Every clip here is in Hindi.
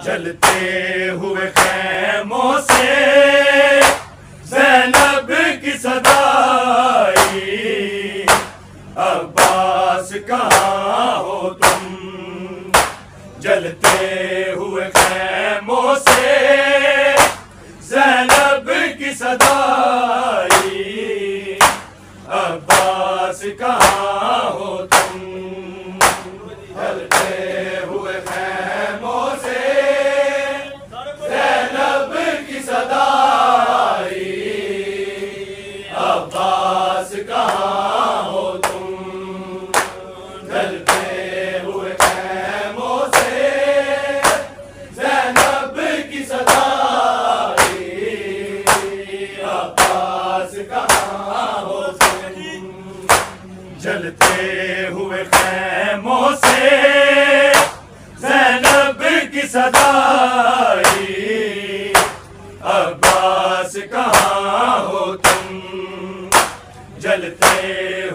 जलते हुए खैमों से ज़ैनब की सदाई, अब्बास कहाँ हो तुम। जलते हुए खैमों से ज़ैनब की सदाई, अब्बास कहाँ हो तुम। जलते हुए खैमों से ज़ैनब की सदाई, अब्बास कहाँ हो तुम। जलते हुए खैमों से ज़ैनब की सदाई, अब्बास कहाँ हो तुम। जलते हुए खैमों से ज़ैनब की सदाई, अब्बास कहाँ हो तुम। जलते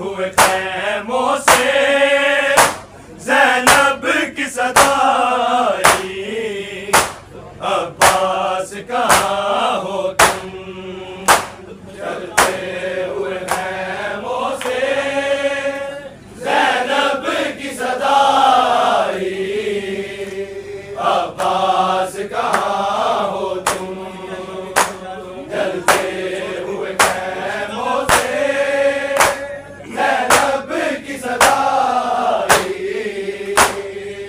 हुए खैमों से ज़ैनब की सदाई, अब्बास कहाँ हो तुम। जलते हुए खैमों से ज़ैनब की सदाई, अब्बास कहाँ हो तुम। जलते हुए खैमों से ज़ैनब की सदाई,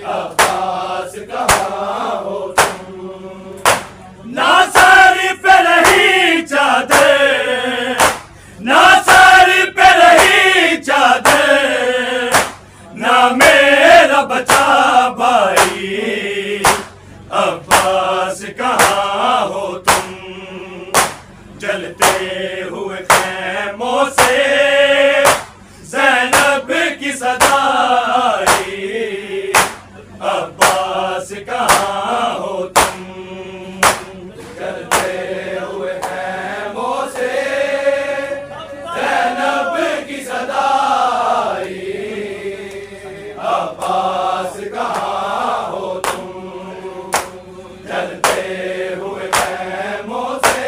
अब्बास कहाँ हो तुम। ना सारी पे रही चादर, ना सारी पे रही चादर, ना मेरा बचा भाई, अब्बास कहाँ हो तुम। जलते हुए खैमों से ज़ैनब की सदाई, अब्बास कहाँ हो तुम। जलते हुए खैमों से ज़ैनब की सदाई, अब्बास कहाँ हो तुम। जलते हुए खैमों से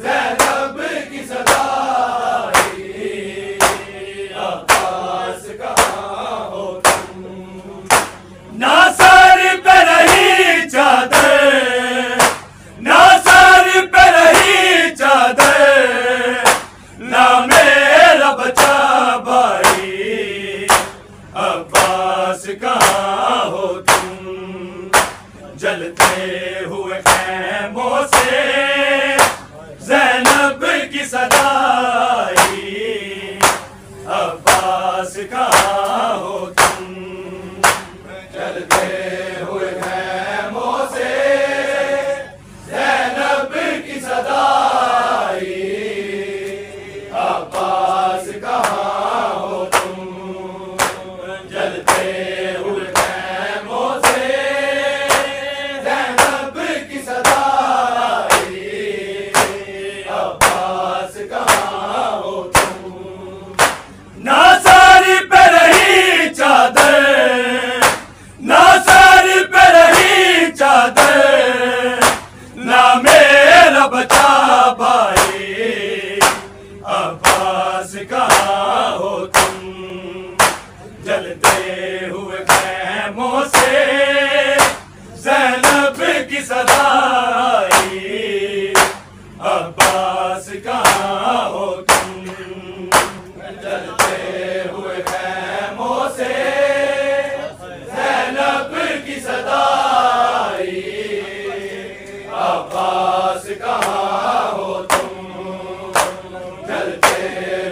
ज़ैनब की सदाई, अब्बास कहाँ हो तुम। ना सारी पे रही चादर, ना सारी पे रही चादर, ना मेरा बचा भाई, अब्बास कहाँ हो तुम। जलते हुए खैमों से ज़ैनब की सदाई, अब्बास कहाँ हो तुम। जलते हुए खैमों से ज़ैनब की सदाई, अब्बास कहाँ हो तुम। जलते हुए खैमों से ज़ैनब की सदाई, अब्बास कहाँ हो तुम। ना सारी पे रही चादर, ना सारी पे रही चादर, ना मेरा बचा भाई, अब्बास कहाँ हो तुम। जलते हुए खैमों से ज़ैनब की सदाई, अब्बास कहाँ हो तुम। जलते हुए खैमों से ज़ैनब की सदाई, अब्बास कहाँ हो तुम। जलते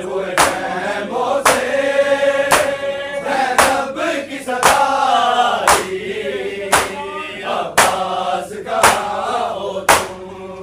हुए खैमों से ज़ैनब की सदाई, अब्बास कहाँ हो तुम।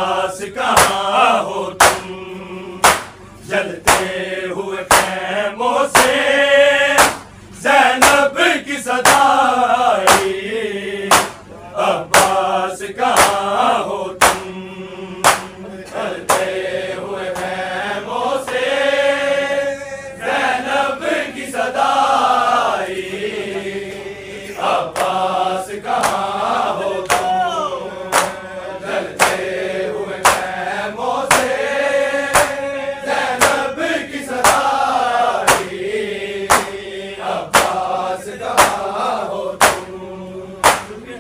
अब्बास कहाँ हो तुम, जलते हुए खैमों से ज़ैनब की सदा आई। अब्बास कहाँ हो तुम, जलते हुए खैमों से ज़ैनब की सदा आई। अब्बास कहाँ हो तुम, जलते हुए खैमों से ज़ैनब की सदा आई। अब्बास कहाँ हो तुम,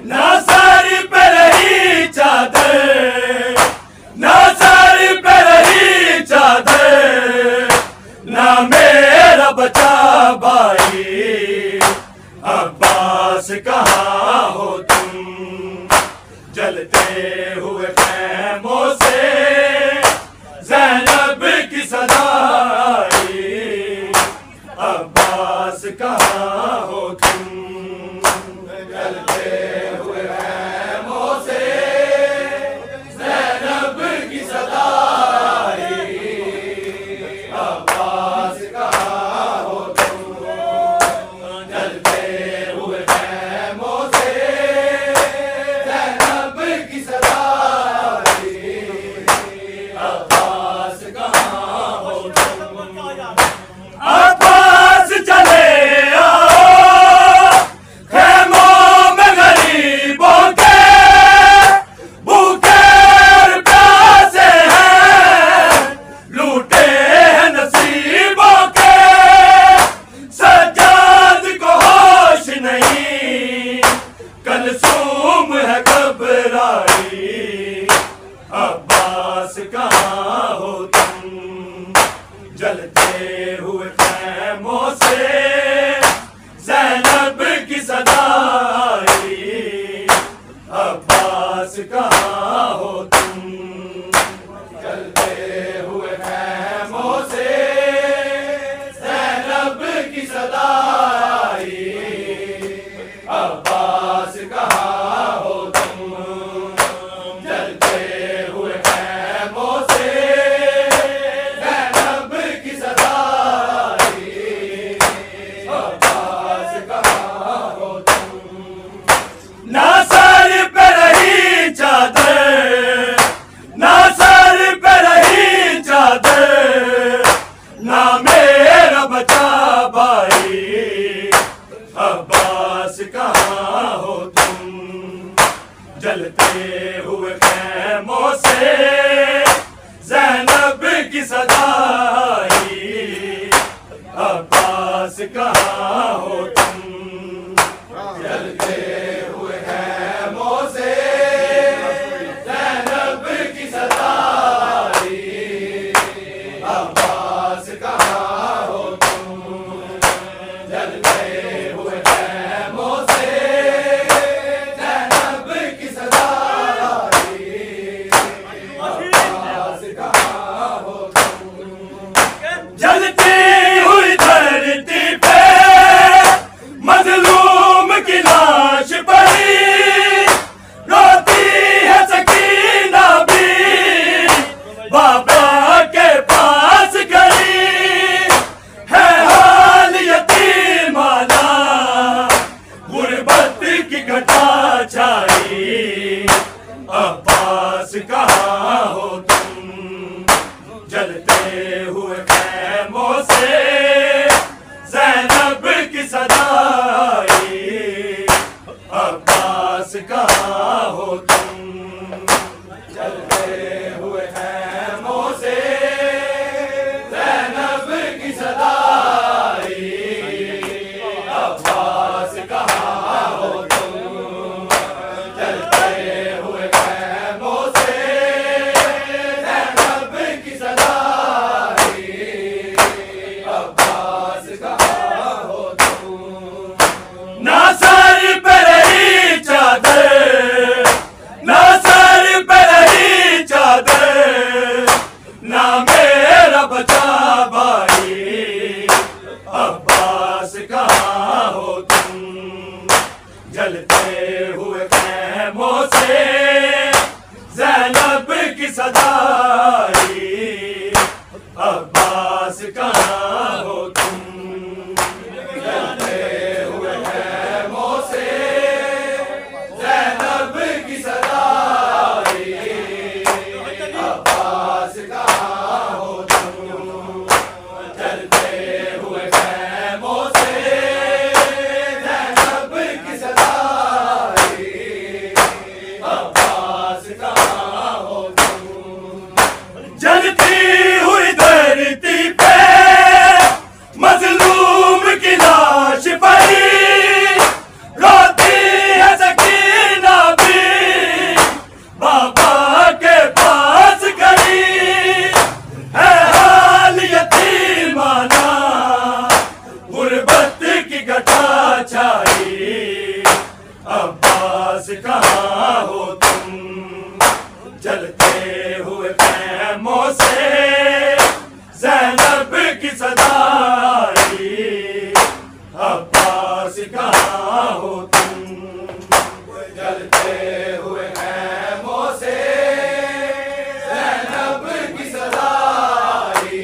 ना सर पे रही चादर, ना सर पे रही चादर, ना मेरा बचा भाई। अब्बास कहाँ हो तुम, जलते हुए खैमों से ज़ैनब की सदा आई। अब्बास कहाँ हो तुम, जलते हुए खैमों से ज़ैनब की सदा आई। अब्बास कहाँ हो तुम, जलते हुए खैमों से ज़ैनब की सदा आई। अब्बास कहाँ हो तुम, अब्बास चले आओ खैमों में गरीबों के, भूखे और प्यासे हैं, लूटे हैं नसीबों के। सज्जाद को होश नहीं, कलसूम है घबराई। अब्बास कहाँ हो तुम, जलते हुए खैमों से ज़ैनब की सदा आई। अब्बास कहाँ हो तुम, जलते हुए खैमों से ज़ैनब की सदा आई। अब्बास कहाँ हो तुम, जलते हुए खैमों से ज़ैनब की सदा आई। अब्बास कहाँ हो तुम, ना सर पे रही चादर, ना सर पे रही चादर, ना मेरा बचा भाई। अब्बास कहाँ हो तुम, जलते हुए खैमों से ज़ैनब की सदा आई। अब्बास कहाँ हो तुम, जलते हुए खैमों से ज़ैनब की सदा आई। अब्बास कहाँ हो तुम, जलते हुए खैमों से ज़ैनब की सदा आई। अब्बास कहाँ हो तुम, जलती हुई धरती पे मजलूम की लाश पड़ी, रोती है सकीना भी बाबा के पास खड़ी। है हाल यतीमाना, गुर्बत की घटा छाई। अब्बास कहाँ हो तुम, जलते हुए खैमों से ज़ैनब की सदा आई। अब्बास कहाँ हो तुम, जलते हुए खैमों से ज़ैनब की सदा आई। अब्बास कहाँ हो तुम, जलते हुए खैमों से ज़ैनब की सदा आई। अब्बास कहाँ हो तुम, ना सर पे रही चादर, ना सर पे रही चादर, सदाई, अब्बास कहाँ हो तुम, जलते हुए खैमों से ज़ैनब की सदाई, अब्बास कहाँ हो तुम, जलते हुए खैमों से ज़ैनब की सदाई, अब्बास कहाँ हो तुम, जलती हुई धरती पे मजलूम की लाश पड़ी, रोती है सकीना भी बाबा के पास खड़ी, है हाल यतीमाना गुर्बत की घटा छाई, अब्बास कहाँ हो तुम, जलते हुए खैमों से ज़ैनब की सदाई, अब्बास कहाँ हो तुम, जलते हुए खैमों से ज़ैनब की सदाई,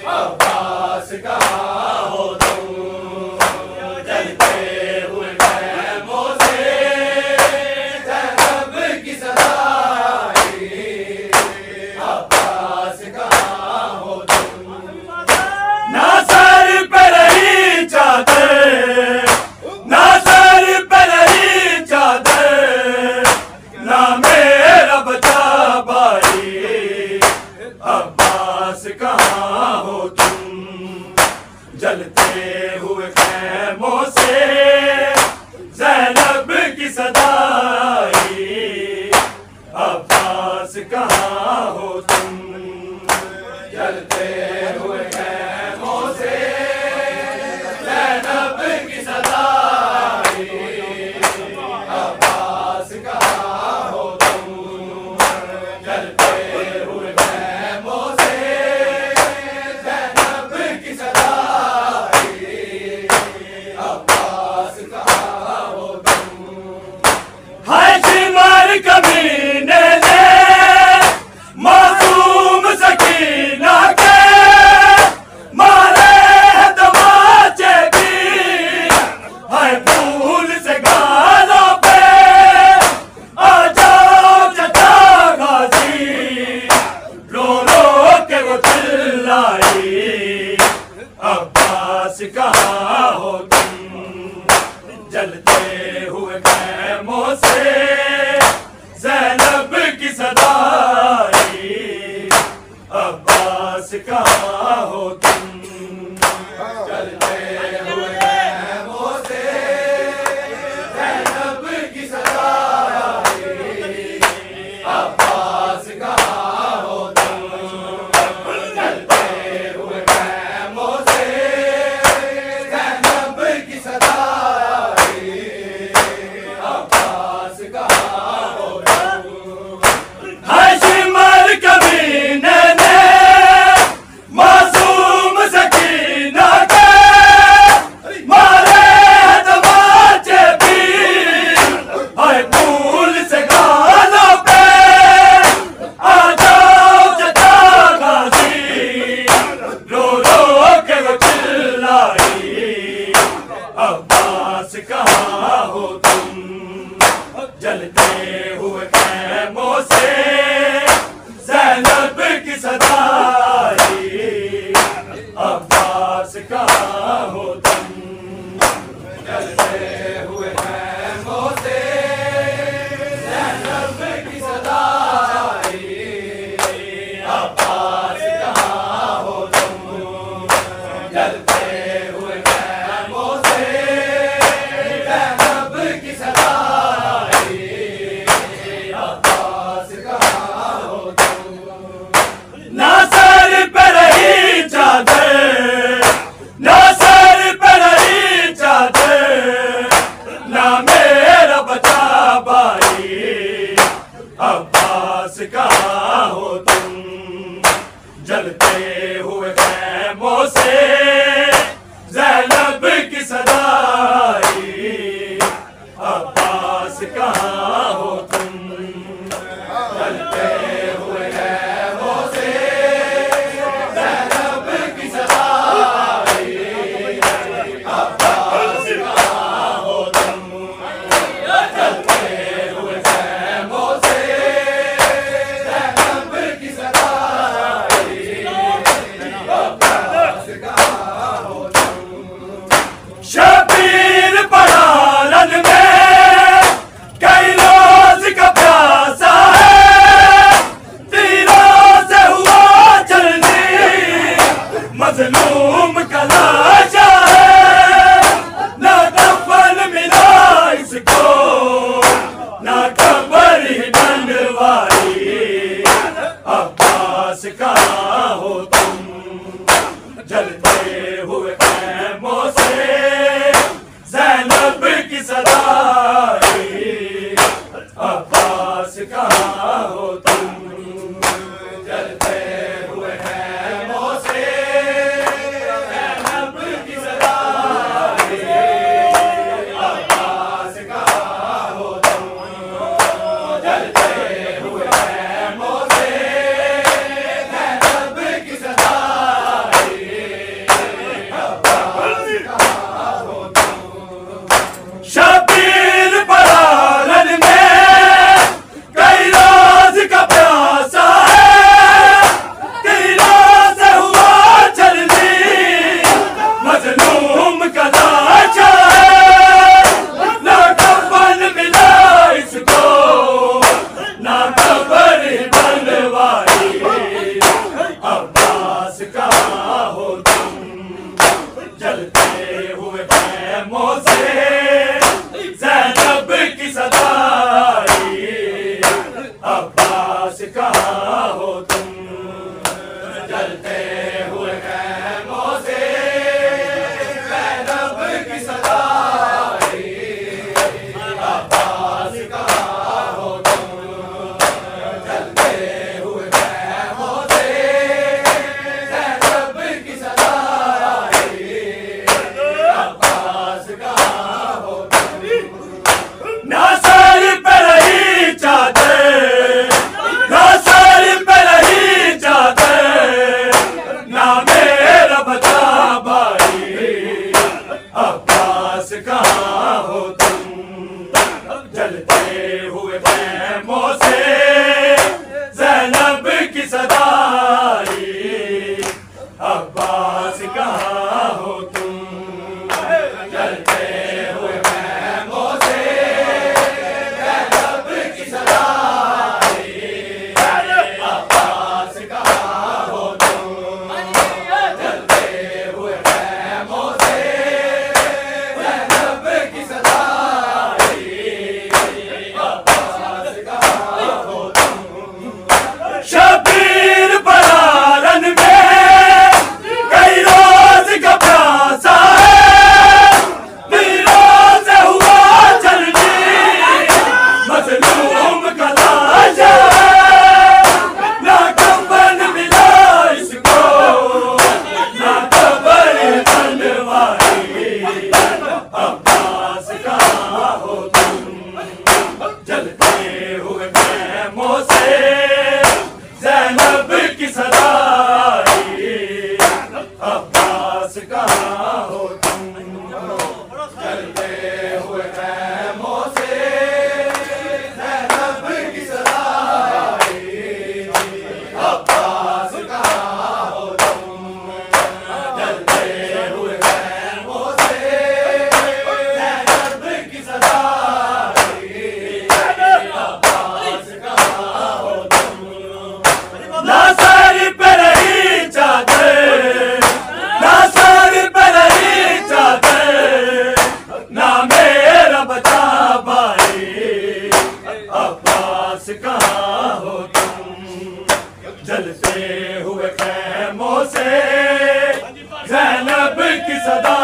अब्बास कहाँ हो तुम, जलते हुए खैमों से ज़ैनब की सदाई, अब्बास कहाँ हो तुम, ना सर पे रही चादर, ना सर पे रही चादर, ना मेरा बचा भाई, अब्बास कहाँ हो तुम, जलते हुए खैमों से ज़ैनब की सदाई, अब्बास कहाँ हो तुम, जलते हुए खैमों से ज़ैनब की सदाई, अब्बास कहाँ हो तुम, जलते हुए खैमों से ज़ैनब की सदाई, अब्बास कहाँ हो तुम, हाय शिमार कमीने ने मासूम सकीना के मारे हैं तमाचे भी, हाय फूल से गालों पे आ जाओ चचा गाजी, रो रो के वो चिल्लाई, अब्बास कहाँ हो तुम, जलते हुए खैमों से ज़ैनब की सदाई, अब्बास कहाँ हो तुम, जलते हुए खैमों से ज़ैनब की सदाई, अब्बास कहाँ हो तुम, जलते हुए खैमों से ज़ैनब की सदाई, अब्बास कहाँ हो तुम, हाय शिमार कमीने ने मासूम कहाँ हो तुम, जलते हुए खैमों से ज़ैनब की सदाई। अब्बास कहाँ हो तुम, जलते हुए खैमों से ज़ैनब की सदाई। अब्बास कहाँ हो तुम, जलते हुए खैमों से ज़ैनब की सदाई। अब्बास कहाँ हो तुम, शबीर परारन में कई रोज का प्यासा है, तेरा से हुआ जल्दी मजलूम का लाचा है। ना कफन मिला इसको, ना कब्र बनवाई। अब्बास कहाँ हो तुम, जलते हुए खैमों से ज़ैनब की सदाई। अब्बास कहाँ हो तुम, जलते हुए खैमों से ज़ैनब की सदाई। अब्बास कहाँ हो तुम, जलते हुए खैमों से ज़ैनब की सदाई। अब्बास कहाँ हो तुम, ना सर पे रही चादर, ना सर पे रही चादर, ना मेरा बता भाई। अब्बास कहाँ हो तुम, जलते हुए खैमों से ज़ैनब की सदाई। अब्बास कहाँ हो तुम, जलते हुए खैमों से ज़ैनब की सदाई। अब्बास कहाँ हो तुम, जलते हुए खैमों से ज़ैनब की सदाई। अब्बास कहाँ हो तुम, शबीर परारन में कई रोज का प्यासा है, तीरों से हुआ जल्दी मजलूम का लाचा है। ना कफन मिला इसको, ना कब्र बनवाई। अब्बास कहाँ हो तुम, जलते हुए खैमों से ज़ैनब की सदाई। अब्बास कहाँ हो तुम, जलते हुए खैमों से ज़ैनब की सदाई। अब्बास कहाँ हो तुम, जलते हुए खैमों से ज़ैनब की सदाई। अब्बास कहाँ हो तुम, ना सर पे रही चादर, ना सर पे रही चादर, ना मेरा बचा भाई। अब्बास कहाँ हो तुम, जलते हुए खैमों से ज़ैनब की सदा